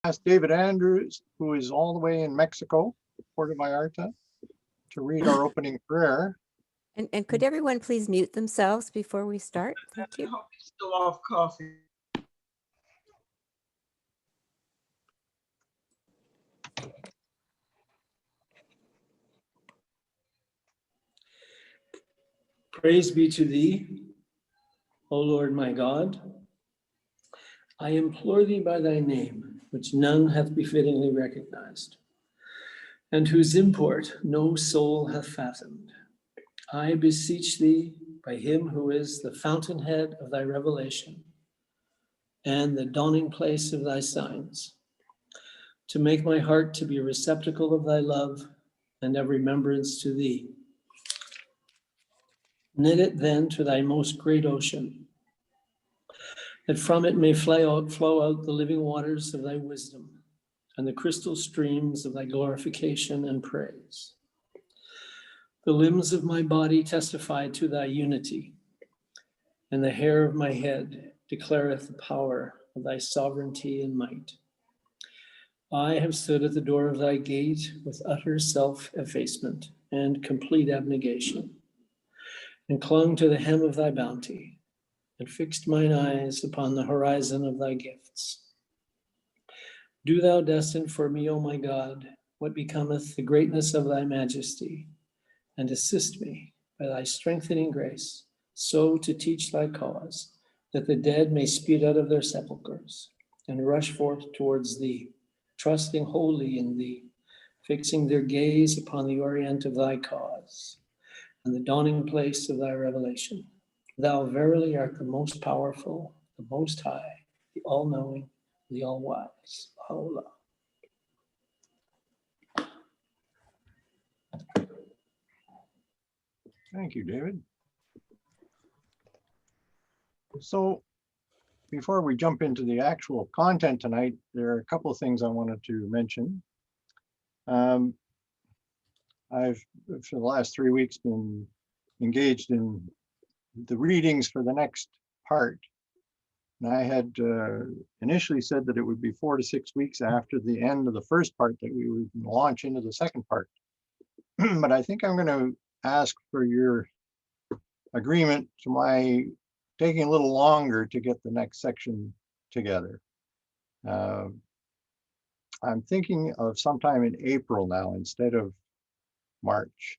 ask David Andrews, who is all the way in Mexico, Puerto Vallarta, to read our opening prayer. And could everyone please mute themselves before we start? Thank I you. hope you're still off coffee. Praise be to thee, O Lord my God. I implore thee by thy name, which none hath befittingly recognized, and whose import no soul hath fathomed. I beseech thee by him who is the fountainhead of thy revelation and the dawning place of thy signs, to make my heart to be a receptacle of thy love and of remembrance to thee. Knit it then to thy most great ocean, that from it may flow out the living waters of thy wisdom and the crystal streams of thy glorification and praise. The limbs of my body testify to thy unity, and the hair of my head declareth the power of thy sovereignty and might. I have stood at the door of thy gate with utter self-effacement and complete abnegation, and clung to the hem of thy bounty, and fixed mine eyes upon the horizon of thy gifts. Do thou destine for me, O my God, what becometh the greatness of thy majesty, and assist me by thy strengthening grace, so to teach thy cause, that the dead may speed out of their sepulchres, and rush forth towards thee, trusting wholly in thee, fixing their gaze upon the orient of thy cause, and the dawning place of thy revelation. Thou verily art the most powerful, the most high, the all-knowing, the all-wise. Baha'u'llah. Thank you, David. So before we jump into the actual content tonight, there are a couple of things I wanted to mention. I've, for the last 3 weeks, been engaged in the readings for the next part. And I had initially said that it would be 4 to 6 weeks after the end of the first part that we would launch into the second part. But I think I'm going to ask for your agreement to my taking a little longer to get the next section together. I'm thinking of sometime in April now instead of March.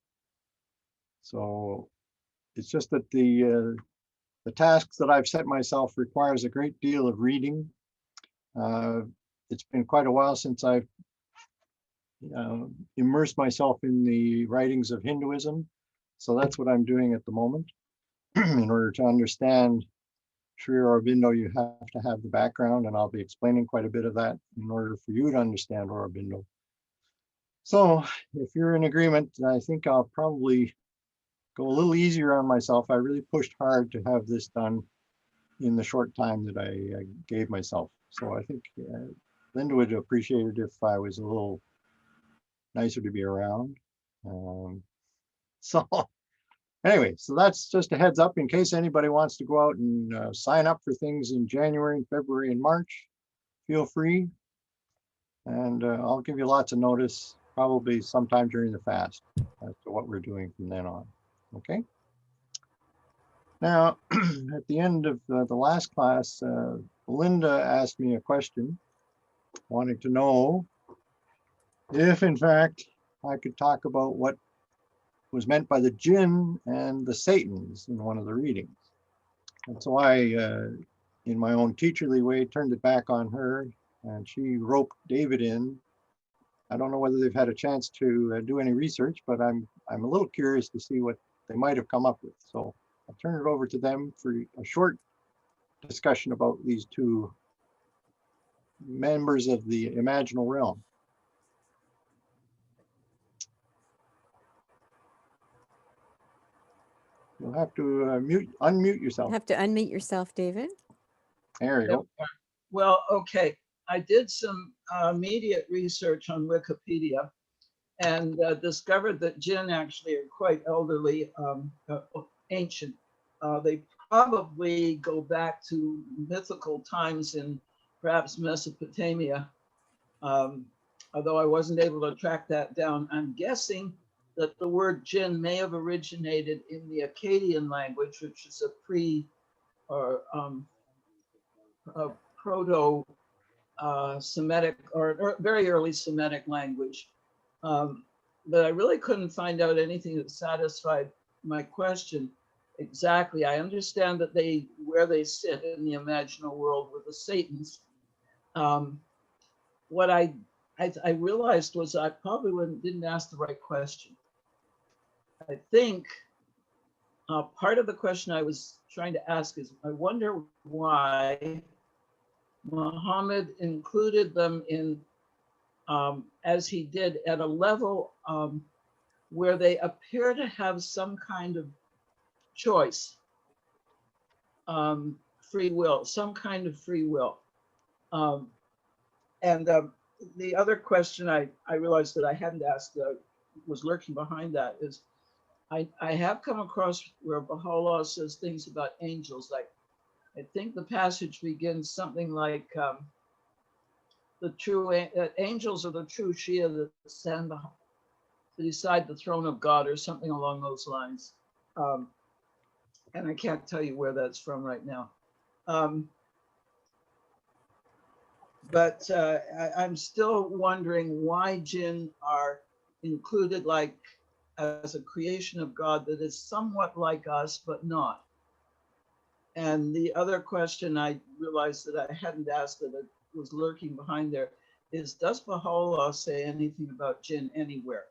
So it's just that the tasks that I've set myself requires a great deal of reading. It's been quite a while since I've immersed myself in the writings of Hinduism. So that's what I'm doing at the moment. In order to understand Sri Aurobindo, you have to have the background, and I'll be explaining quite a bit of that in order for you to understand Aurobindo. So if you're in agreement, I think I'll probably go a little easier on myself. I really pushed hard to have this done in the short time that I gave myself. So I think Linda would appreciate it if I was a little nicer to be around. So anyway, so that's just a heads up in case anybody wants to go out and sign up for things in January and February and March. Feel free, and I'll give you lots of notice, probably sometime during the fast, as to what we're doing from then on. Okay. Now, at the end of the last class, Linda asked me a question, wanting to know if, in fact, I could talk about what was meant by the jinn and the satans in one of the readings. And so I, in my own teacherly way, turned it back on her, and she roped David in. I don't know whether they've had a chance to do any research, but I'm a little curious to see what they might have come up with. So I'll turn it over to them for a short discussion about these two members of the imaginal realm. You'll have to unmute yourself. You have to unmute yourself, David. There you go. Well, okay. I did some immediate research on Wikipedia and discovered that jinn actually are quite elderly, ancient. They probably go back to mythical times in perhaps Mesopotamia. Although I wasn't able to track that down, I'm guessing that the word jinn may have originated in the Akkadian language, which is a or a proto Semitic or very early Semitic language. But I really couldn't find out anything that satisfied my question exactly. I understand that where they sit in the imaginal world with the Satans. What I realized was I probably didn't ask the right question. I think part of the question I was trying to ask is, I wonder why Muhammad included them in, as he did, at a level where they appear to have some kind of choice, free will, some kind of free will. And the other question I realized that I hadn't asked, was lurking behind that, is I have come across where Baha'u'llah says things about angels. Like, I think the passage begins something like, the true angels are the true Shia that stand beside the throne of God, or something along those lines. And I can't tell you where that's from right now. But I'm still wondering why jinn are included, like, as a creation of God that is somewhat like us, but not. And the other question I realized that I hadn't asked, that it was lurking behind there, is, does Baha'u'llah say anything about jinn anywhere?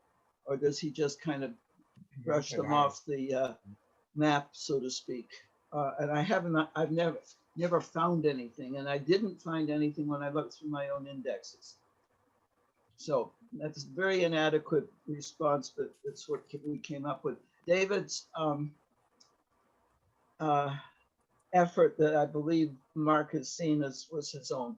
Or does he just kind of brush them off the map, so to speak? And I've never found anything, and I didn't find anything when I looked through my own indexes. So that's a very inadequate response, but it's what we came up with. David's effort that I believe Mark has seen was his own.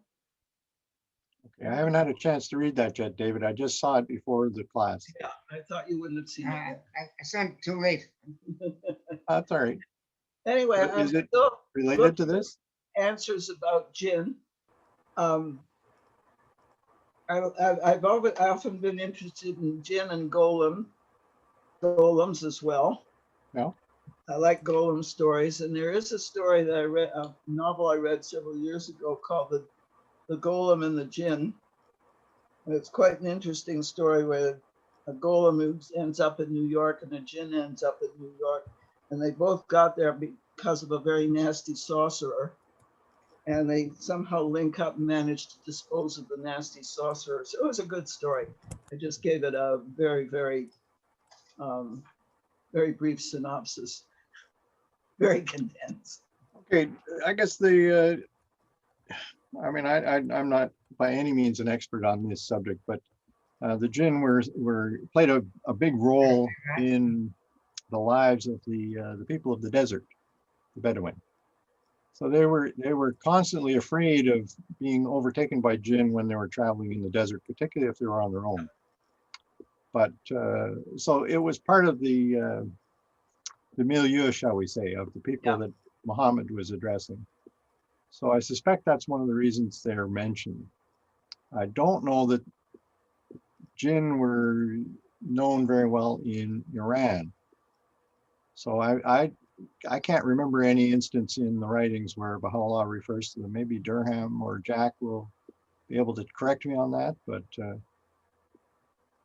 Okay, I haven't had a chance to read that yet, David. I just saw it before the class. Yeah, I thought you wouldn't have seen it. I sent too late. That's all right. Anyway, Is I'm it still related to this? answers about jinn. I've often been interested in jinn and golems as well. No. I like golem stories, and there is a story that I read, a novel I read several years ago called the Golem and the Jinn. And it's quite an interesting story where a golem ends up in New York and a jinn ends up in New York, and they both got there because of a very nasty sorcerer, and they somehow link up and manage to dispose of the nasty sorcerer. So it was a good story. I just gave it a very, very, very brief synopsis, very condensed. Okay, I guess I'm not by any means an expert on this subject, but the jinn played a big role in the lives of the people of the desert, the Bedouin. So they were constantly afraid of being overtaken by jinn when they were traveling in the desert, particularly if they were on their own. But so it was part of the milieu, shall we say, of the people that Muhammad was addressing. So I suspect that's one of the reasons they're mentioned. I don't know that jinn were known very well in Iran. So I can't remember any instance in the writings where Baha'u'llah refers to them. Maybe Durham or Jack will be able to correct me on that, but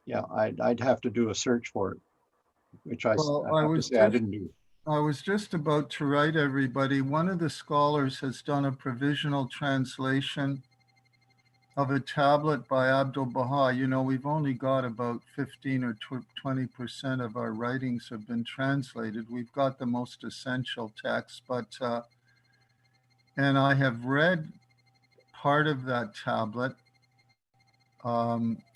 yeah, I'd have to do a search for it, which I have to say I didn't do. I was just about to write everybody. One of the scholars has done a provisional translation of a tablet by Abdul Baha. You know, we've only got about 15 or 20% of our writings have been translated. We've got the most essential texts, but, and I have read part of that tablet.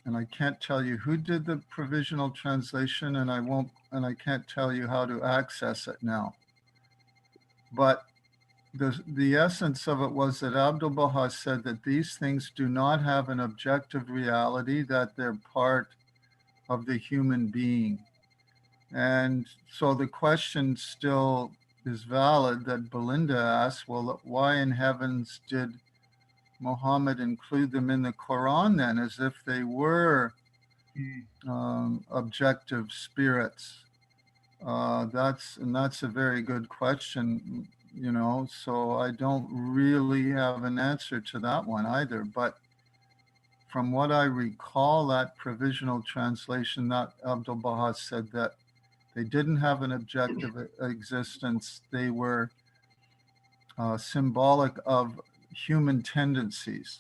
And I can't tell you who did the provisional translation, and I can't tell you how to access it now. But the essence of it was that Abdul Baha said that these things do not have an objective reality, that they're part of the human being. And so the question still is valid that Belinda asked, well, why in heavens did Muhammad include them in the Quran then, as if they were objective spirits? That's a very good question, you know, so I don't really have an answer to that one either. But from what I recall, that provisional translation, that Abdu'l-Baha said that they didn't have an objective existence. They were symbolic of human tendencies.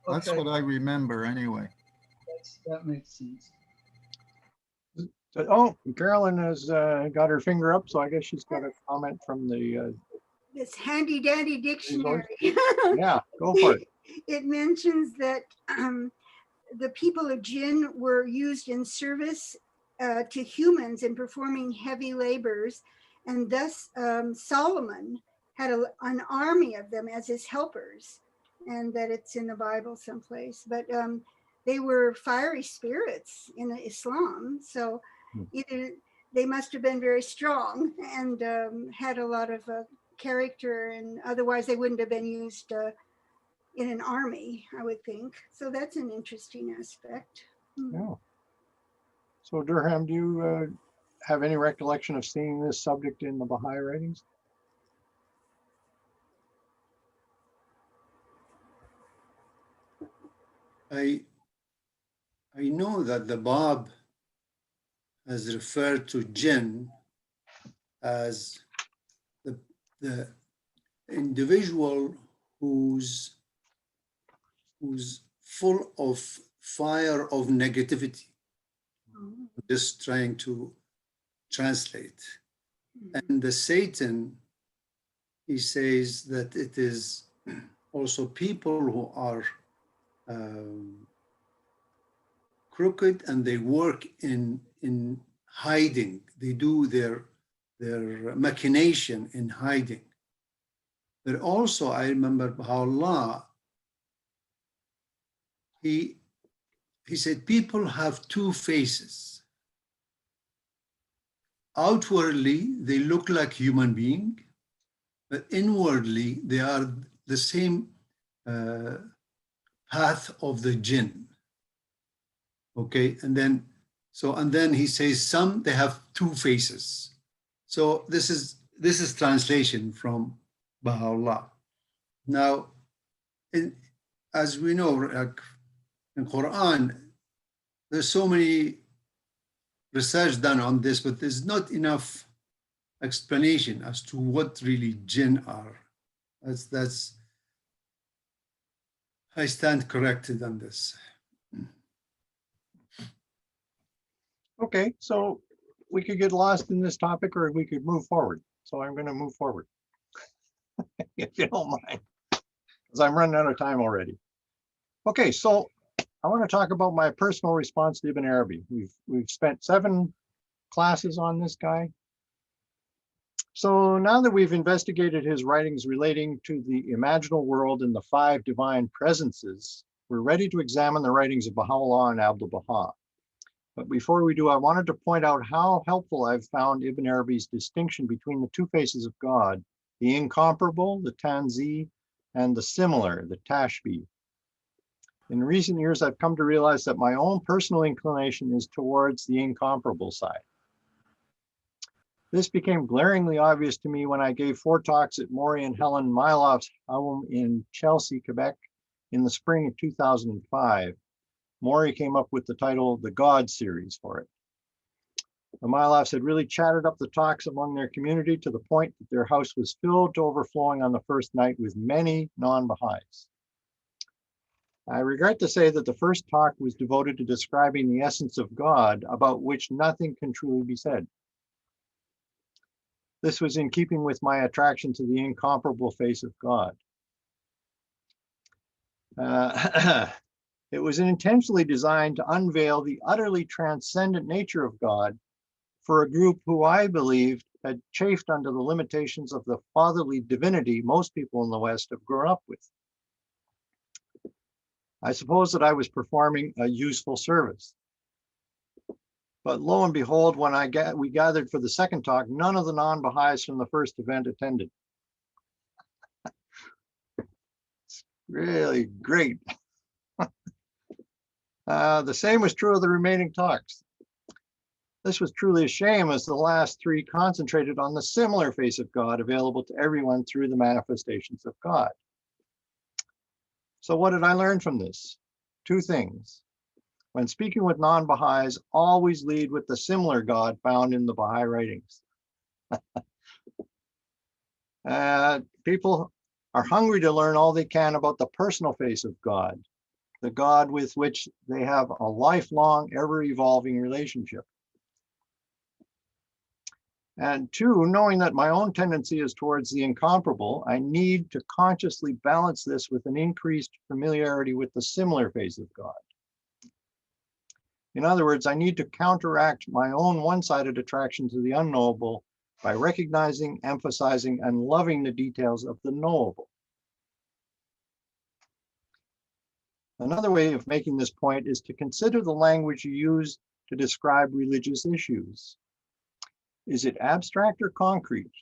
That's Okay, what I remember anyway. that makes sense. So, oh, Carolyn has got her finger up, so I guess she's got a comment from the, This handy dandy dictionary. yeah, go for it. It mentions that the people of Jinn were used in service to humans in performing heavy labors. And thus Solomon had an army of them as his helpers, and that it's in the Bible someplace. But they were fiery spirits in Islam. So either they must have been very strong and had a lot of character, and otherwise they wouldn't have been used in an army, I would think. So that's an interesting aspect. Yeah. So Durham, do you have any recollection of seeing this subject in the Baha'i writings? I know that the Bab has referred to jinn as the individual who's full of fire of negativity. Just trying to translate. And the Satan, he says that it is also people who are crooked, and they work in hiding. They do their machination in hiding. But also, I remember Baha'u'llah, he said people have two faces. Outwardly, they look like human being, but inwardly, they are the same path of the jinn. Okay, and then he says some they have two faces. So this is translation from Baha'u'llah. Now, as we know, like in Quran, there's so many research done on this, but there's not enough explanation as to what really jinn are. That's I stand corrected on this. Okay, so we could get lost in this topic, or we could move forward. So I'm going to move forward, if you don't mind, because I'm running out of time already. Okay, so I want to talk about my personal response to Ibn Arabi. We've spent 7 classes on this guy. So now that we've investigated his writings relating to the imaginal world and the 5 divine presences, we're ready to examine the writings of Baha'u'llah and Abdu'l-Baha. But before we do, I wanted to point out how helpful I've found Ibn Arabi's distinction between the 2 faces of God, the incomparable, the tanzi, and the similar, the tashbih. In recent years, I've come to realize that my own personal inclination is towards the incomparable side. This became glaringly obvious to me when I gave 4 talks at Maury and Helen Myloff's home in Chelsea, Quebec in the spring of 2005. Maury came up with the title, The God Series, for it. The Myloffs had really chatted up the talks among their community to the point that their house was filled to overflowing on the first night with many non-Baha'is. I regret to say that the first talk was devoted to describing the essence of God, about which nothing can truly be said. This was in keeping with my attraction to the incomparable face of God. It was intentionally designed to unveil the utterly transcendent nature of God for a group who I believed had chafed under the limitations of the fatherly divinity most people in the West have grown up with. I suppose that I was performing a useful service. But lo and behold, when we gathered for the second talk, none of the non-Baha'is from the first event attended. really great. The same was true of the remaining talks. This was truly a shame, as the last three concentrated on the similar face of God available to everyone through the manifestations of God. So what did I learn from this? Two things. When speaking with non-Baha'is, always lead with the similar God found in the Baha'i writings. People are hungry to learn all they can about the personal face of God, the God with which they have a lifelong, ever-evolving relationship. And two, knowing that my own tendency is towards the incomparable, I need to consciously balance this with an increased familiarity with the similar face of God. In other words, I need to counteract my own one-sided attraction to the unknowable by recognizing, emphasizing, and loving the details of the knowable. Another way of making this point is to consider the language you use to describe religious issues. Is it abstract or concrete?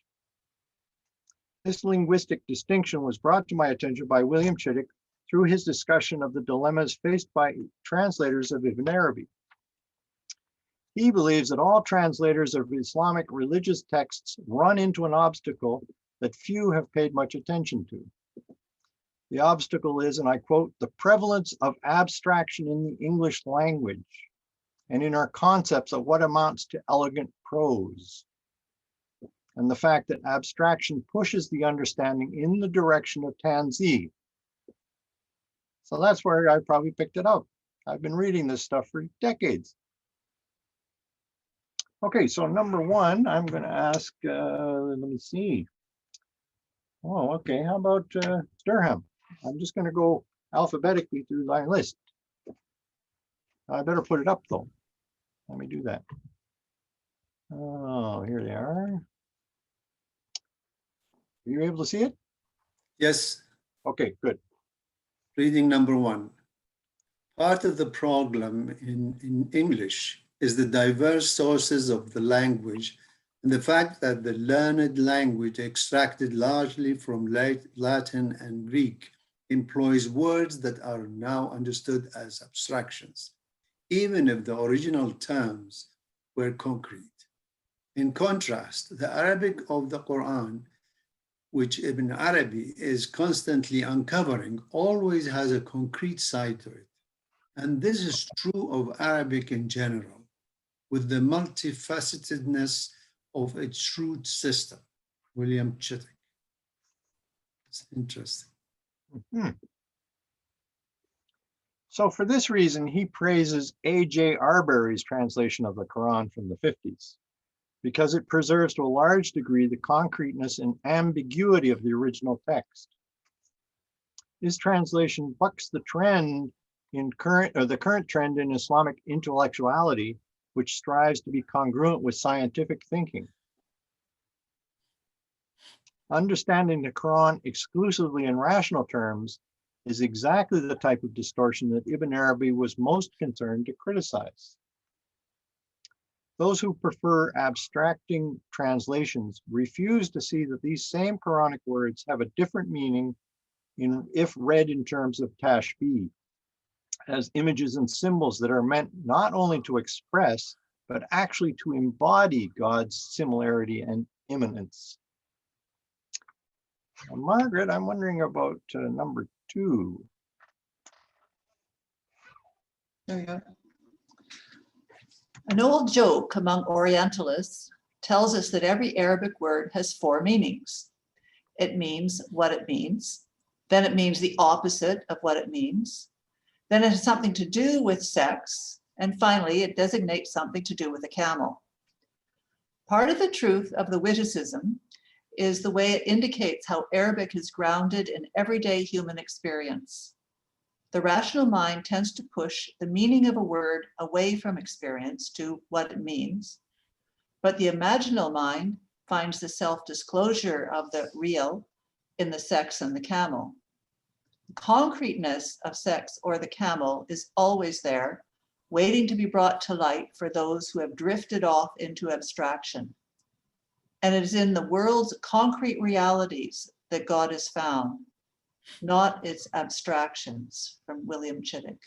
This linguistic distinction was brought to my attention by William Chittick through his discussion of the dilemmas faced by translators of Ibn Arabi. He believes that all translators of Islamic religious texts run into an obstacle that few have paid much attention to. The obstacle is, and I quote, the prevalence of abstraction in the English language and in our concepts of what amounts to elegant prose, and the fact that abstraction pushes the understanding in the direction of tanzih. So that's where I probably picked it up. I've been reading this stuff for decades. Okay, so number one, I'm going to ask, let me see. Oh, okay, how about Durham? I'm just going to go alphabetically through my list. I better put it up though. Let me do that. Oh, here they are. Are you able to see it? Yes, Okay, good. reading number one. Part of the problem in English is the diverse sources of the language and the fact that the learned language extracted largely from Latin and Greek employs words that are now understood as abstractions, even if the original terms were concrete. In contrast, the Arabic of the Quran, which Ibn Arabi is constantly uncovering, always has a concrete side to it. And this is true of Arabic in general, with the multifacetedness of its root system. William Chittick. It's interesting. So for this reason, he praises A.J. Arbery's translation of the Quran from the 50s, because it preserves to a large degree the concreteness and ambiguity of the original text. His translation bucks the trend in the current trend in Islamic intellectuality, which strives to be congruent with scientific thinking. Understanding the Quran exclusively in rational terms is exactly the type of distortion that Ibn Arabi was most concerned to criticize. Those who prefer abstracting translations refuse to see that these same Quranic words have a different meaning if read in terms of tashbih, as images and symbols that are meant not only to express, but actually to embody God's similarity and immanence. Margaret, I'm wondering about number 2. There you go. An old joke among Orientalists tells us that every Arabic word has 4 meanings. It means what it means, then it means the opposite of what it means, then it has something to do with sex, and finally it designates something to do with a camel. Part of the truth of the witticism is the way it indicates how Arabic is grounded in everyday human experience. The rational mind tends to push the meaning of a word away from experience to what it means, but the imaginal mind finds the self-disclosure of the real in the sex and the camel. The concreteness of sex or the camel is always there, waiting to be brought to light for those who have drifted off into abstraction. And it is in the world's concrete realities that God is found. not its abstractions, from William Chittick.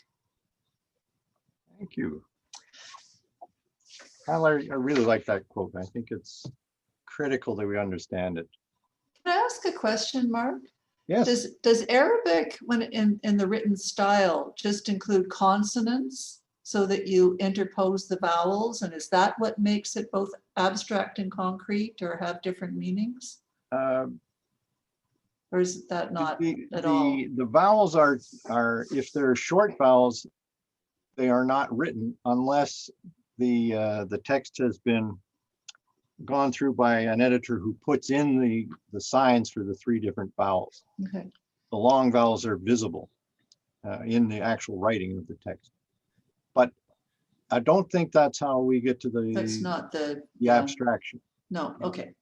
Thank you. I really like that quote. I think it's critical that we understand it. Can I ask a question, Mark? Yes. Does Arabic, when in the written style, just include consonants so that you interpose the vowels? And is that what makes it both abstract and concrete, or have different meanings? Or is that not at all? The vowels are, if they're short vowels, they are not written unless the text has been gone through by an editor who puts in the signs for the 3 different vowels. Okay. The long vowels are visible in the actual writing of the text. But I don't think that's how we get to That's not the abstraction. No, okay.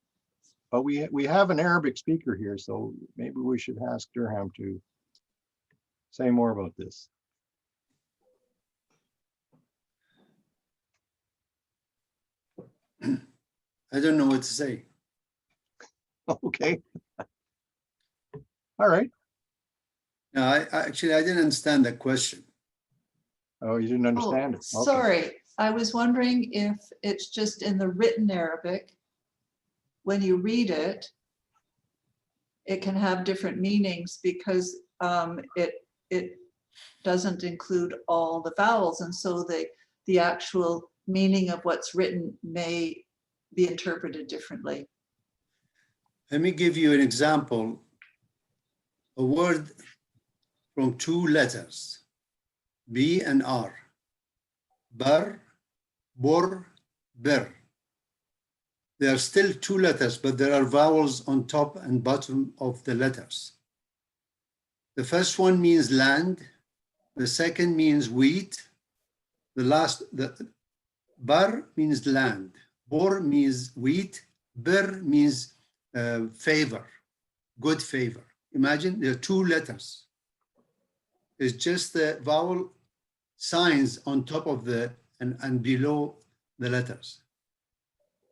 But we have an Arabic speaker here, so maybe we should ask Durham to say more about this. I don't know what to say. Okay. All right. No, actually, I didn't understand that question. Oh, you didn't understand it. Okay. Sorry, I was wondering if it's just in the written Arabic, when you read it, it can have different meanings because it doesn't include all the vowels, and so the actual meaning of what's written may be interpreted differently. Let me give you an example. A word from 2 letters, B and R. Bar, bor, ber. They are still 2 letters, but there are vowels on top and bottom of the letters. The first one means land. The second means wheat. The bar means land. Bor means wheat. Ber means favor, good favor. Imagine there are 2 letters. It's just the vowel signs on top of and below the letters.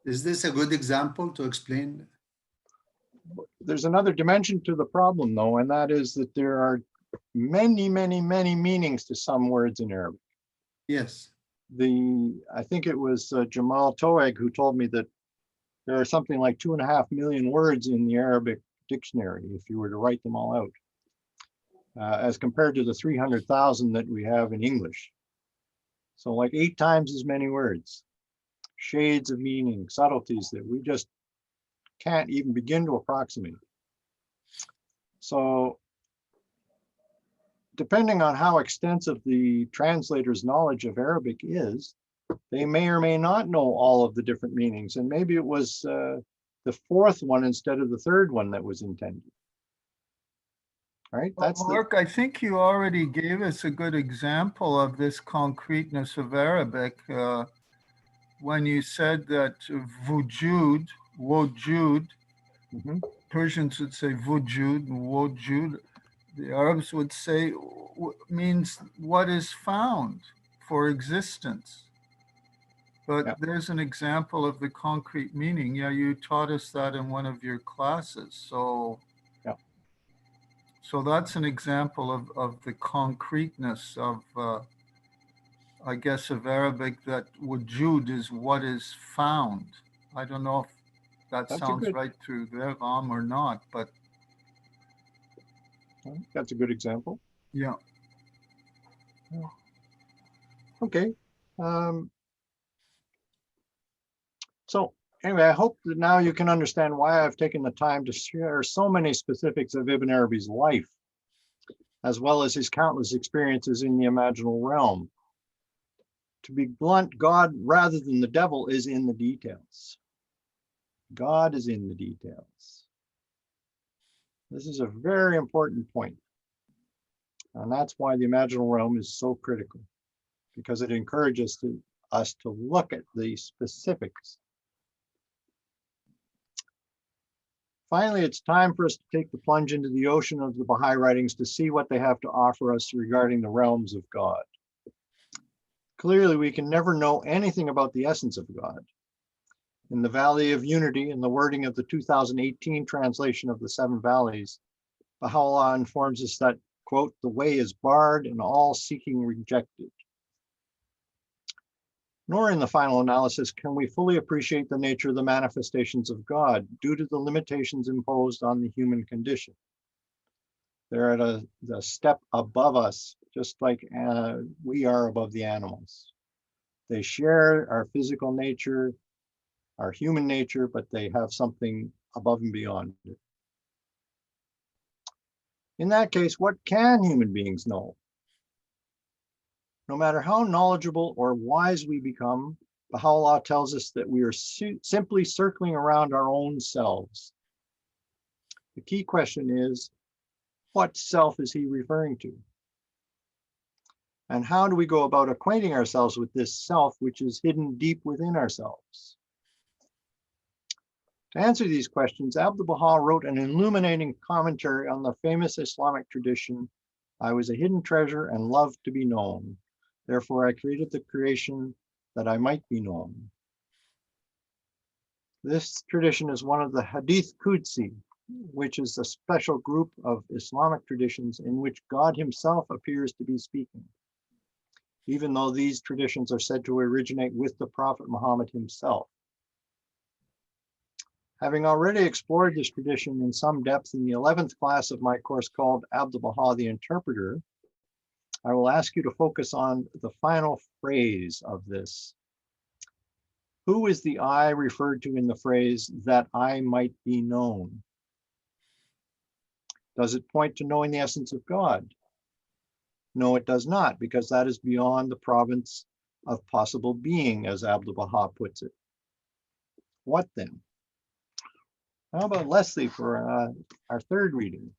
Is this a good example to explain? There's another dimension to the problem, though, and that is that there are many, many, many meanings to some words in Arabic. Yes. I think it was Jamal Toeg who told me that there are something like 2.5 million words in the Arabic dictionary if you were to write them all out, as compared to the 300,000 that we have in English. So like 8 times as many words, shades of meaning, subtleties that we just can't even begin to approximate. So depending on how extensive the translator's knowledge of Arabic is, they may or may not know all of the different meanings. And maybe it was the 4th one instead of the 3rd one that was intended. Right? Well, Mark, I think you already gave us a good example of this concreteness of Arabic when you said that wujud, wujud, Persians would say wujud, wujud. The Arabs would say means what is found for existence. But there's an example of the concrete meaning. Yeah, you taught us that in one of your classes. So, so that's an example of the concreteness of, I guess, of Arabic, that wujud is what is found. I don't know if that sounds right through their Ram or not, but. That's a good example. Yeah. Okay. So anyway, I hope that now you can understand why I've taken the time to share so many specifics of Ibn Arabi's life, as well as his countless experiences in the imaginal realm. To be blunt, God, rather than the devil, is in the details. God is in the details. This is a very important point. And that's why the imaginal realm is so critical, because it encourages us to look at the specifics. Finally, it's time for us to take the plunge into the ocean of the Baha'i writings to see what they have to offer us regarding the realms of God. Clearly, we can never know anything about the essence of God. In the Valley of Unity, in the wording of the 2018 translation of the 7 Valleys, Baha'u'llah informs us that, quote, the way is barred and all seeking rejected. Nor in the final analysis can we fully appreciate the nature of the manifestations of God due to the limitations imposed on the human condition. They're at the step above us, just like we are above the animals. They share our physical nature, our human nature, but they have something above and beyond it. In that case, what can human beings know? No matter how knowledgeable or wise we become, Baha'u'llah tells us that we are simply circling around our own selves. The key question is, what self is he referring to? And how do we go about acquainting ourselves with this self which is hidden deep within ourselves? To answer these questions, Abdu'l-Baha wrote an illuminating commentary on the famous Islamic tradition, I was a hidden treasure and loved to be known. Therefore, I created the creation that I might be known. This tradition is one of the Hadith Qudsi, which is a special group of Islamic traditions in which God himself appears to be speaking, even though these traditions are said to originate with the Prophet Muhammad himself. Having already explored this tradition in some depth in the 11th class of my course called Abdu'l-Baha the Interpreter, I will ask you to focus on the final phrase of this. Who is the I referred to in the phrase, that I might be known? Does it point to knowing the essence of God? No, it does not, because that is beyond the province of possible being, as Abdu'l-Baha puts it. What then? How about Leslie for our third reading?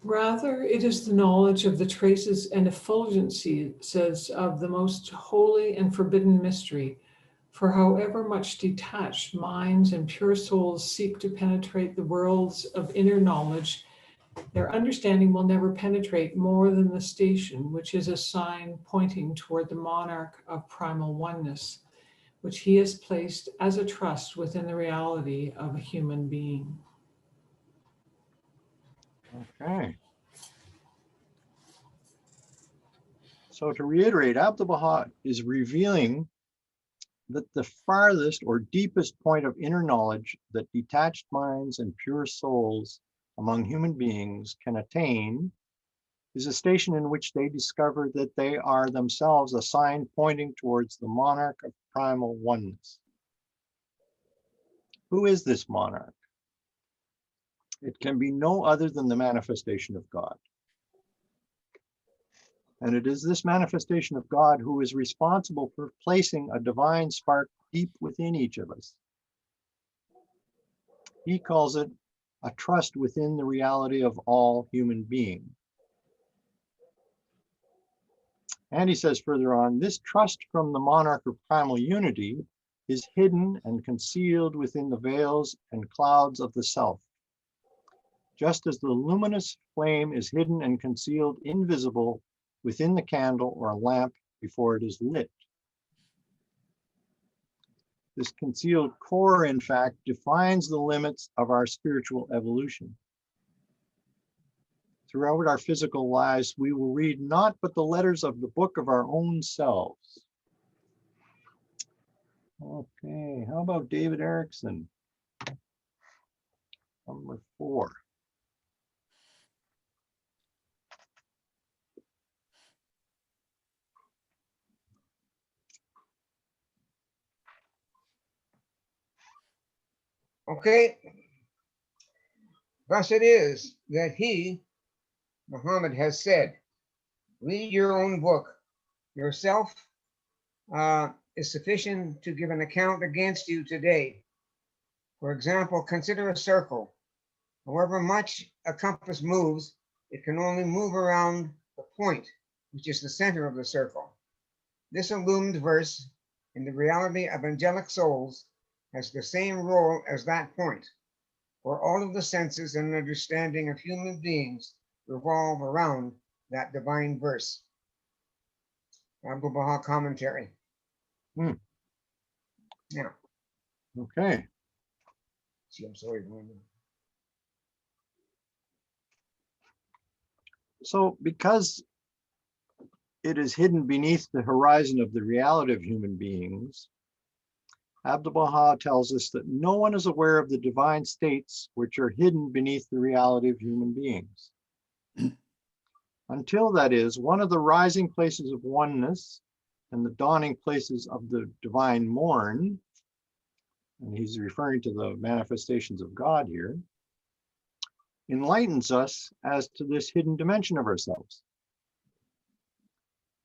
Rather, it is the knowledge of the traces and effulgences of the most holy and forbidden mystery. For however much detached minds and pure souls seek to penetrate the worlds of inner knowledge, their understanding will never penetrate more than the station, which is a sign pointing toward the monarch of primal oneness, which he has placed as a trust within the reality of a human being. Okay. So to reiterate, Abdu'l-Baha is revealing that the farthest or deepest point of inner knowledge that detached minds and pure souls among human beings can attain is a station in which they discover that they are themselves a sign pointing towards the monarch of primal oneness. Who is this monarch? It can be no other than the manifestation of God. And it is this manifestation of God who is responsible for placing a divine spark deep within each of us. He calls it a trust within the reality of all human being. And he says further on, this trust from the monarch of primal unity is hidden and concealed within the veils and clouds of the self, just as the luminous flame is hidden and concealed invisible within the candle or lamp before it is lit. This concealed core, in fact, defines the limits of our spiritual evolution. Throughout our physical lives, we will read not but the letters of the book of our own selves. Okay, how about David Erickson? Number 4. Okay, thus it is that he, Muhammad, has said, read your own book. Yourself is sufficient to give an account against you today. For example, consider a circle. However much a compass moves, it can only move around the point, which is the center of the circle. This illumined verse in the reality of angelic souls has the same role as that point, for all of the senses and understanding of human beings revolve around that divine verse. Abdu'l-Baha commentary. Now, Okay. see, I'm sorry, Linda. So because it is hidden beneath the horizon of the reality of human beings, Abdu'l-Baha tells us that no one is aware of the divine states which are hidden beneath the reality of human beings. Until, that is, one of the rising places of oneness and the dawning places of the divine morn, and he's referring to the manifestations of God here, enlightens us as to this hidden dimension of ourselves.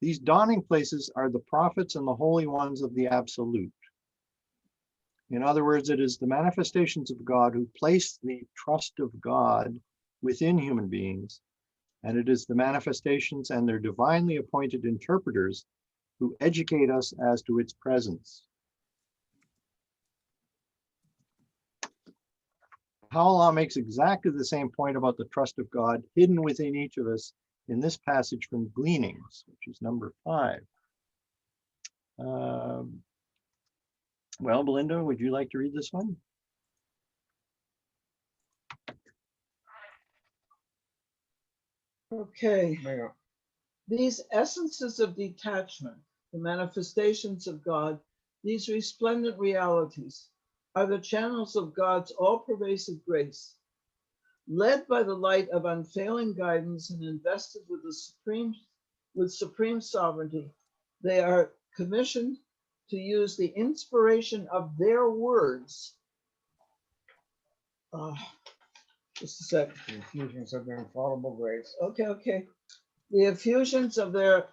These dawning places are the prophets and the holy ones of the Absolute. In other words, it is the manifestations of God who place the trust of God within human beings, and it is the manifestations and their divinely appointed interpreters who educate us as to its presence. Baha'u'llah makes exactly the same point about the trust of God hidden within each of us in this passage from Gleanings, which is number 5. Well, Belinda, would you like to read this one? Okay. Yeah. These essences of detachment, the manifestations of God, these resplendent realities, are the channels of God's all-pervasive grace. Led by the light of unfailing guidance and invested with supreme sovereignty, they are commissioned to use the inspiration of their words. Just a sec. The infusions of their infallible grace. Okay. The effusions of their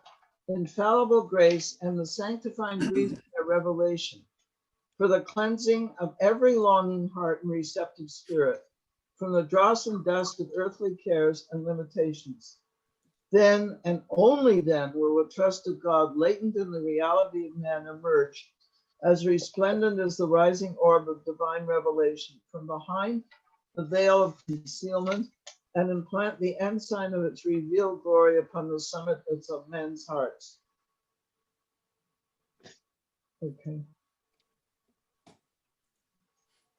infallible grace and the sanctifying breeze of their revelation, for the cleansing of every longing heart and receptive spirit, from the dross and dust of earthly cares and limitations. Then and only then will the trust of God latent in the reality of man emerge as resplendent as the rising orb of divine revelation from behind the veil of concealment, and implant the ensign of its revealed glory upon the summits of men's hearts. Okay.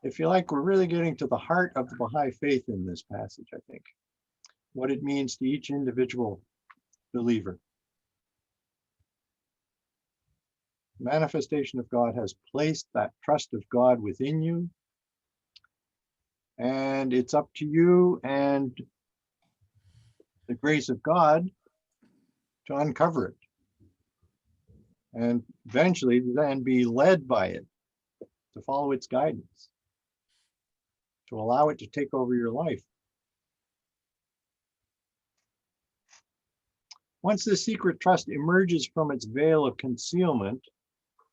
If you like, we're really getting to the heart of the Baha'i faith in this passage, I think. What it means to each individual believer. The manifestation of God has placed that trust of God within you, and it's up to you and the grace of God to uncover it and eventually then be led by it, to follow its guidance, to allow it to take over your life. Once the secret trust emerges from its veil of concealment,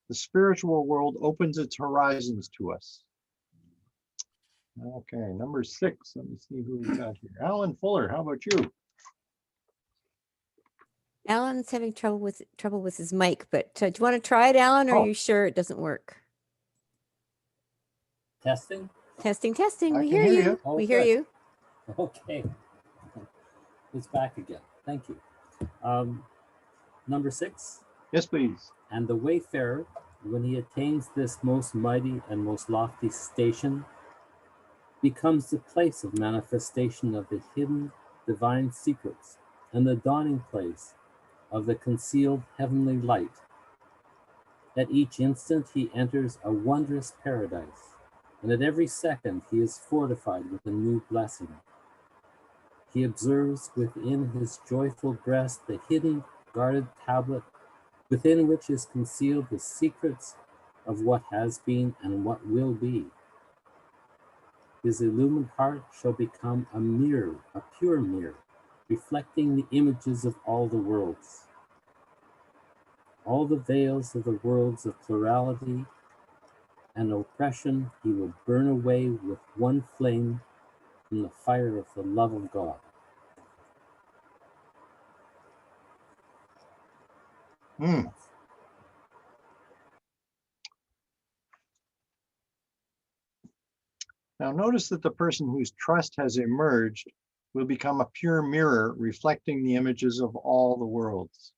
the spiritual world opens its horizons to us. Okay, number 6. Let me see who we got here. Alan Fuller, how about you? Alan's having trouble with his mic, but do you want to try it, Alan, or are you sure it doesn't work? Testing? Testing. I We can hear hear you. you. Oh, We hear good. you. Okay. It's back again. Thank you. Number 6. Yes, please. And the wayfarer, when he attains this most mighty and most lofty station, becomes the place of manifestation of the hidden divine secrets and the dawning place of the concealed heavenly light. At each instant he enters a wondrous paradise, and at every second he is fortified with a new blessing. He observes within his joyful breast the hidden guarded tablet within which is concealed the secrets of what has been and what will be. His illumined heart shall become a mirror, a pure mirror, reflecting the images of all the worlds. All the veils of the worlds of plurality and oppression he will burn away with one flame from the fire of the love of God. Now notice that the person whose trust has emerged will become a pure mirror reflecting the images of all the worlds.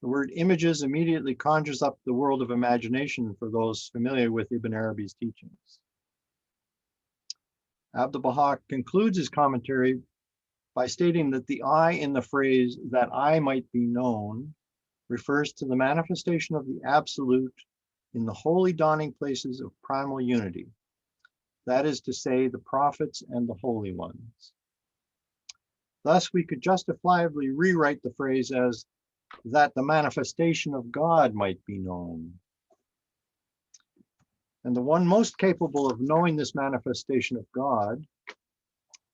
The word images immediately conjures up the world of imagination for those familiar with Ibn Arabi's teachings. Abdu'l-Baha concludes his commentary by stating that the I in the phrase "that I might be known" refers to the manifestation of the Absolute in the holy dawning places of primal unity. That is to say, the prophets and the holy ones. Thus, we could justifiably rewrite the phrase as "that the manifestation of God might be known." And the one most capable of knowing this manifestation of God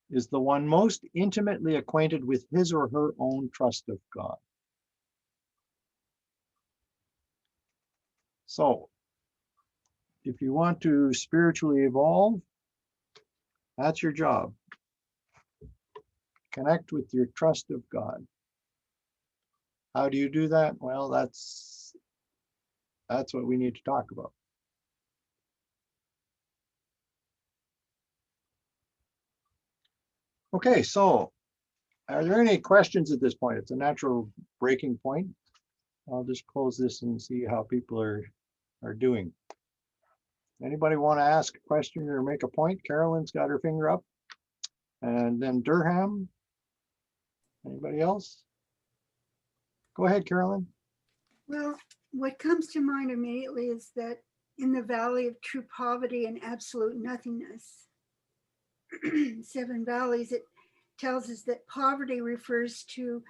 is the one most intimately acquainted with his or her own trust of God. So, if you want to spiritually evolve, that's your job. Connect with your trust of God. How do you do that? Well, that's what we need to talk about. Okay, so are there any questions at this point? It's a natural breaking point. I'll just close this and see how people are doing. Anybody want to ask a question or make a point? Carolyn's got her finger up. And then Durham. Anybody else? Go ahead, Carolyn. Well, what comes to mind immediately is that in the valley of true poverty and absolute nothingness, 7 valleys, it tells us that poverty refers to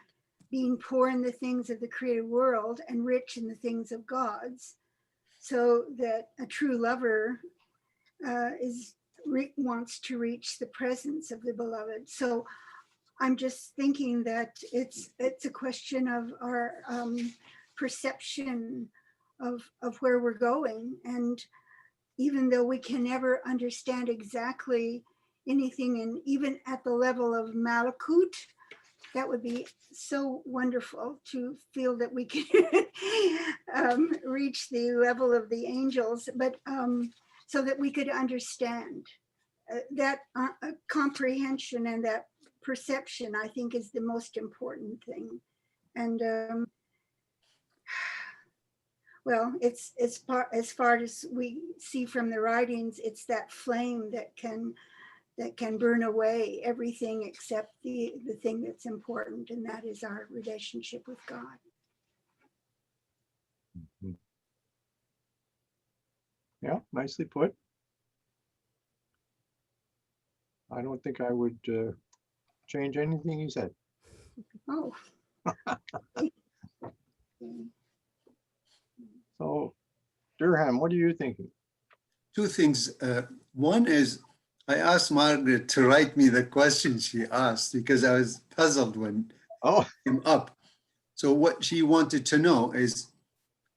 being poor in the things of the created world and rich in the things of God's, so that a true lover wants to reach the presence of the beloved. So I'm just thinking that it's a question of our perception of where we're going. And even though we can never understand exactly anything, and even at the level of Malakut, that would be so wonderful to feel that we can reach the level of the angels, but so that we could understand that comprehension and that perception, I think, is the most important thing. And well, it's as far as we see from the writings, it's that flame that can burn away everything except the thing that's important, and that is our relationship with God. Yeah, nicely put. I don't think I would change anything you said. Oh. So, Durham, what are you thinking? Two things. One is I asked Margaret to write me the question she asked because I was puzzled when it came up. So what she wanted to know is,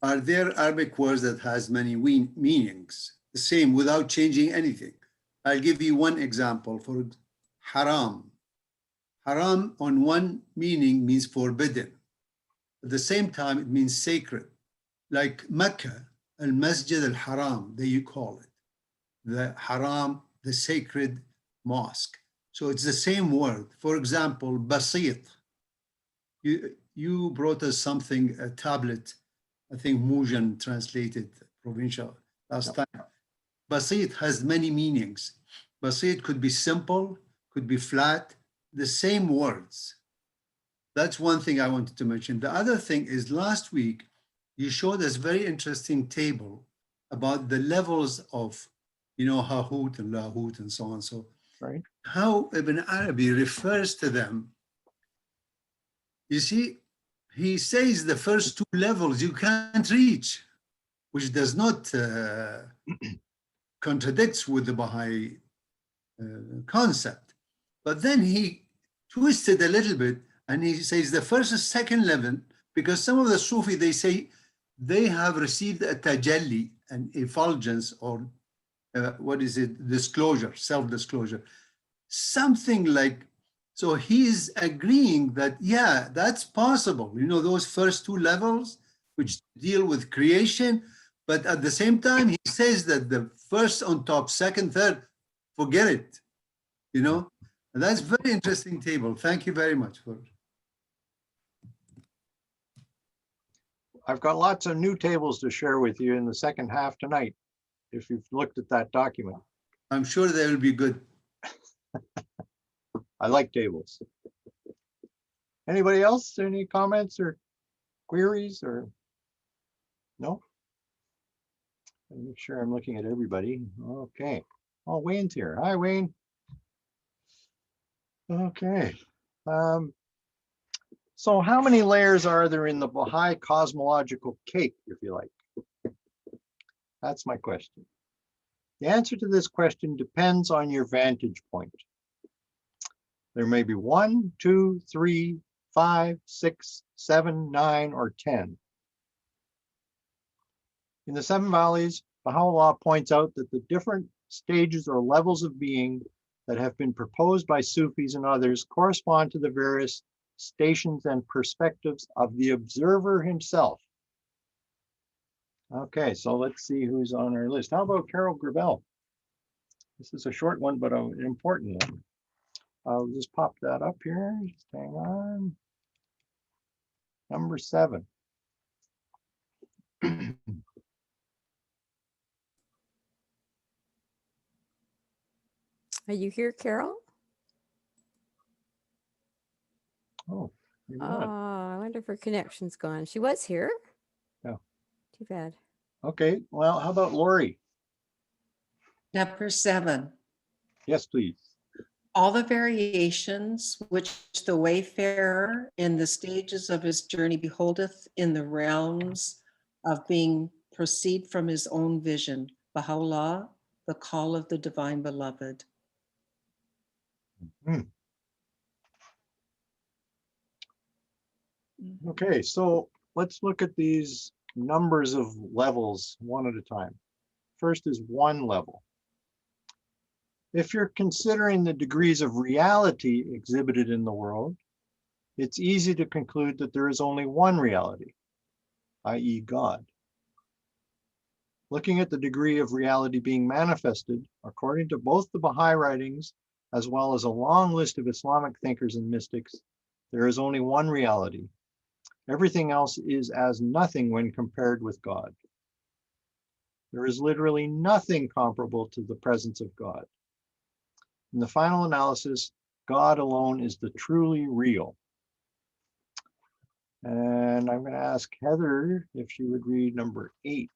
are there Arabic words that has many meanings, the same without changing anything? I'll give you one example. For haram. Haram on one meaning means forbidden. At the same time, it means sacred. Like Mecca, al-Masjid al-Haram, there you call it. The haram, the sacred mosque. So it's the same word. For example, basit. You brought us something, a tablet, I think Mujan translated provincial last time. Basit has many meanings. Basit could be simple, could be flat, the same words. That's one thing I wanted to mention. The other thing is last week, you showed us very interesting table about the levels of, Hahut and Lahut and so on. So right. How Ibn Arabi refers to them. You see, he says the first 2 levels you can't reach, which does not contradicts with the Baha'i concept. But then he twisted a little bit and he says the first and second level, because some of the Sufi, they say they have received a tajalli, an effulgence, or disclosure, self-disclosure, something like, so he's agreeing that, yeah, that's possible. Those first 2 levels, which deal with creation, but at the same time, he says that the first on top, second, third, forget it, And that's very interesting table. Thank you very much for it. I've got lots of new tables to share with you in the second half tonight, if you've looked at that document. I'm sure they will be good. I like tables. Anybody else? Any comments or queries or? No? Let me make sure I'm looking at everybody. Okay. Oh, Wayne's here. Hi, Wayne. Okay. So how many layers are there in the Baha'i cosmological cake, if you like? That's my question. The answer to this question depends on your vantage point. There may be 1, 2, 3, 5, 6, 7, 9, or 10. In the Seven Valleys, Baha'u'llah points out that the different stages or levels of being that have been proposed by Sufis and others correspond to the various stations and perspectives of the observer himself. Okay, so let's see who's on our list. How about Carol Gravel? This is a short one, but an important one. I'll just pop that up here. Just hang on. Number 7. Are you here, Carol? Oh, maybe Oh, not. I wonder if her connection's gone. She was here. Yeah. Too bad. Okay, well, how about Lori? Number 7, Yes, please. all the variations which the wayfarer in the stages of his journey beholdeth in the realms of being proceed from his own vision. Baha'u'llah, the call of the divine beloved. Okay, so let's look at these numbers of levels one at a time. First is 1 level. If you're considering the degrees of reality exhibited in the world, it's easy to conclude that there is only one reality, i.e. God. Looking at the degree of reality being manifested, according to both the Baha'i writings, as well as a long list of Islamic thinkers and mystics, there is only one reality. Everything else is as nothing when compared with God. There is literally nothing comparable to the presence of God. In the final analysis, God alone is the truly real. And I'm going to ask Heather if she would read number 8.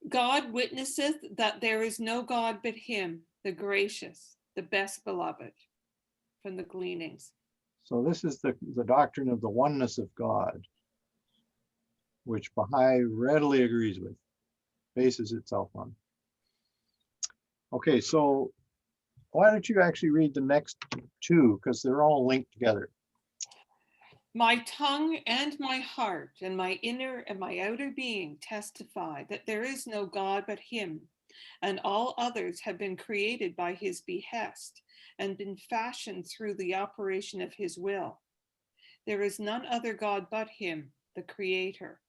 God witnesseth that there is no God but him, the gracious, the best beloved, from the Gleanings. So this is the doctrine of the oneness of God, which Baha'i readily agrees with, bases itself on. Okay, so why don't you actually read the next 2, because they're all linked together. My tongue and my heart and my inner and my outer being testify that there is no God but him, and all others have been created by his behest and been fashioned through the operation of his will. There is none other God but him, the creator.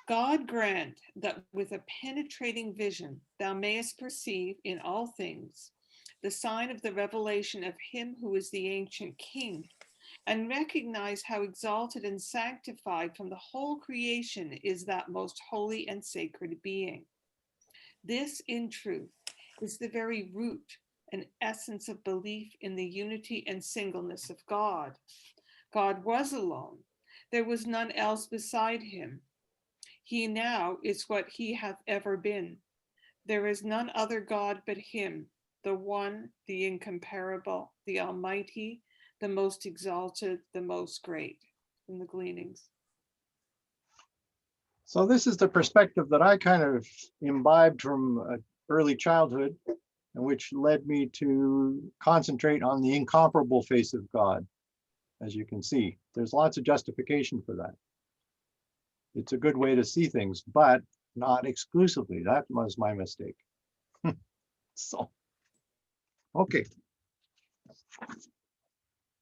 God grant that with a penetrating vision thou mayest perceive in all things the sign of the revelation of him who is the ancient king, and recognize how exalted and sanctified from the whole creation is that most holy and sacred being. This, in truth, is the very root and essence of belief in the unity and singleness of God. God was alone. There was none else beside him. He now is what he hath ever been. There is none other God but him, the one, the incomparable, the almighty, the most exalted, the most great. From the Gleanings. So this is the perspective that I kind of imbibed from early childhood, and which led me to concentrate on the incomparable face of God. As you can see, there's lots of justification for that. It's a good way to see things, but not exclusively. That was my mistake. So, okay.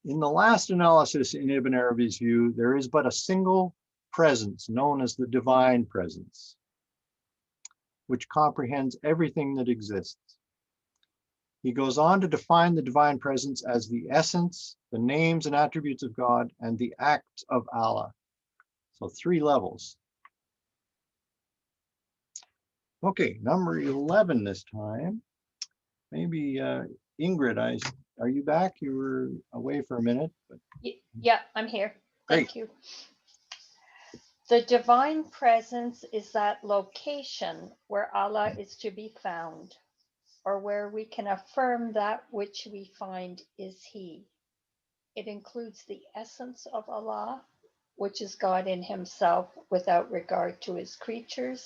In the last analysis in Ibn Arabi's view, there is but a single presence known as the divine presence, which comprehends everything that exists. He goes on to define the divine presence as the essence, the names and attributes of God, and the acts of Allah. So 3 levels. Okay, number 11 this time. Maybe Ingrid, are you back? You were away for a minute. But... Yeah, I'm here. Great. Thank you. The divine presence is that location where Allah is to be found, or where we can affirm that which we find is He. It includes the essence of Allah, which is God in Himself without regard to His creatures,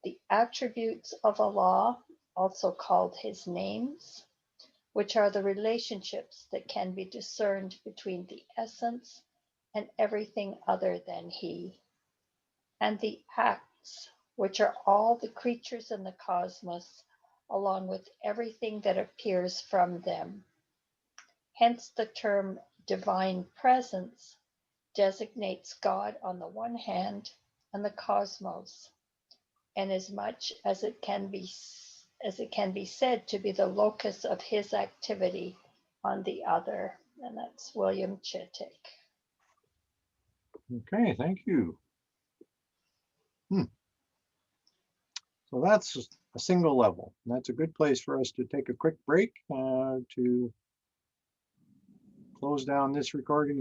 the attributes of Allah, also called His names, which are the relationships that can be discerned between the essence and everything other than He, and the acts, which are all the creatures in the cosmos, along with everything that appears from them. Hence the term divine presence designates God on the one hand and the cosmos, and as much as it can be said to be the locus of His activity on the other. And that's William Chittick. Okay, thank you. So that's a single level. That's a good place for us to take a quick break to close down this recording.